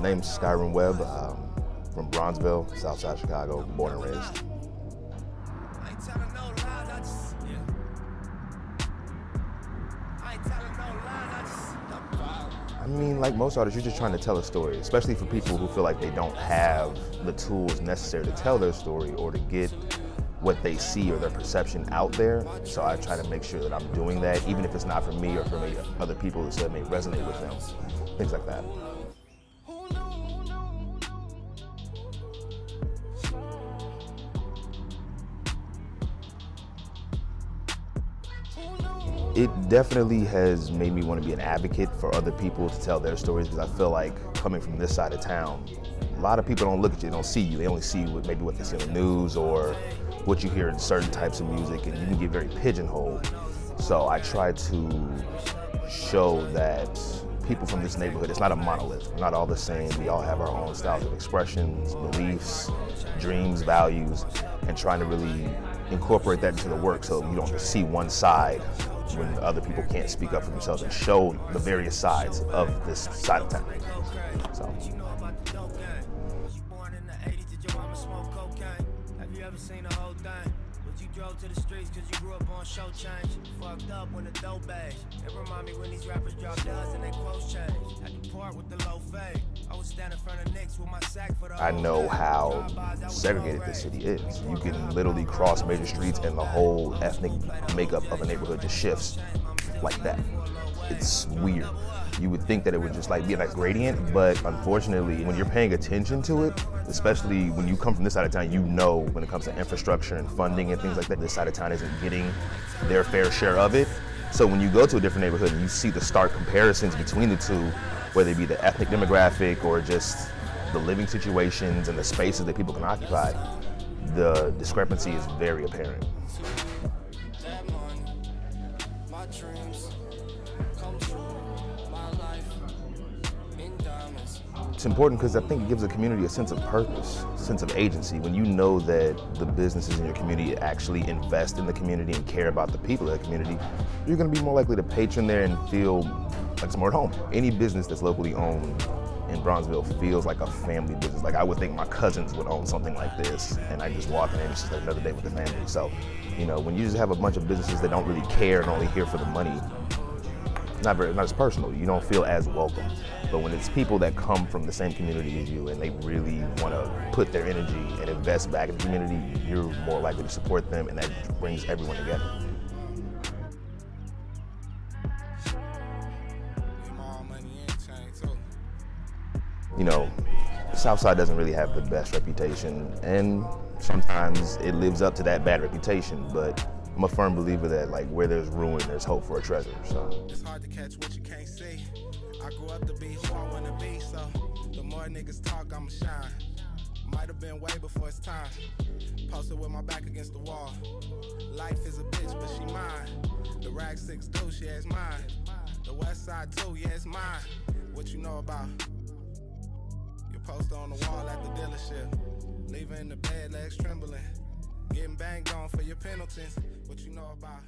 Name's Skyrim Webb, from Bronzeville, Southside Chicago, born and raised. I mean, like most artists, you're just trying to tell a story, especially for people who feel like they don't have the tools necessary to tell their story or to get what they see or their perception out there. So I try to make sure that I'm doing that, even if it's not for me or for maybe other people that may resonate with them, things like that. It definitely has made me want to be an advocate for other people to tell their stories, because I feel like coming from this side of town, a lot of people don't look at you, they don't see you. They only see maybe what they see on the news or what you hear in certain types of music, and you can get very pigeonholed. So I try to show that people from this neighborhood, it's not a monolith. We're not all the same. We all have our own styles of expressions, beliefs, dreams, values, and trying to really incorporate that into the work so you don't just see one side when other people can't speak up for themselves, and show the various sides of this side of town. So. Drove to the streets cause you grew up on show change. Fucked up when the dope bags. It remind me when these rappers drop duds and they clothes change. Had to part with the low fade. I was standing in front of Knicks with my sack for the I know how segregated this city is. You can literally cross major streets and the whole ethnic makeup of a neighborhood just shifts like that. It's weird. You would think that it would just like be a nice gradient, but unfortunately, when you're paying attention to it, especially when you come from this side of town, you know when it comes to infrastructure and funding and things like that, this side of town isn't getting their fair share of it. So when you go to a different neighborhood and you see the stark comparisons between the two, whether it be the ethnic demographic or just the living situations and the spaces that people can occupy, the discrepancy is very apparent. It's important because I think it gives a community a sense of purpose, a sense of agency. When you know that the businesses in your community actually invest in the community and care about the people of the community, you're going to be more likely to patron there and feel like it's more at home. Any business that's locally owned in Bronzeville feels like a family business. Like I would think my cousins would own something like this, and I just walk in and it's just like another day with the family. So, you know, when you just have a bunch of businesses that don't really care and only here for the money, not as personal, you don't feel as welcome. But when it's people that come from the same community as you and they really want to put their energy and invest back in the community, you're more likely to support them, and that brings everyone together. You know, Southside doesn't really have the best reputation, and sometimes it lives up to that bad reputation, but I'm a firm believer that like where there's ruin, there's hope for a treasure. So it's hard to catch what you can't see. I grew up to be who I wanna be, so the more niggas talk, I'ma shine. Might have been way before it's time. Posted with my back against the wall. Life is a bitch, but she mine. The rag 6 do, yeah, it's mine. The west side too, yeah, it's mine. What you know about? Your poster on the wall at the dealership. Leaving the bed, legs trembling. Getting banged on for your penalties. What you know about?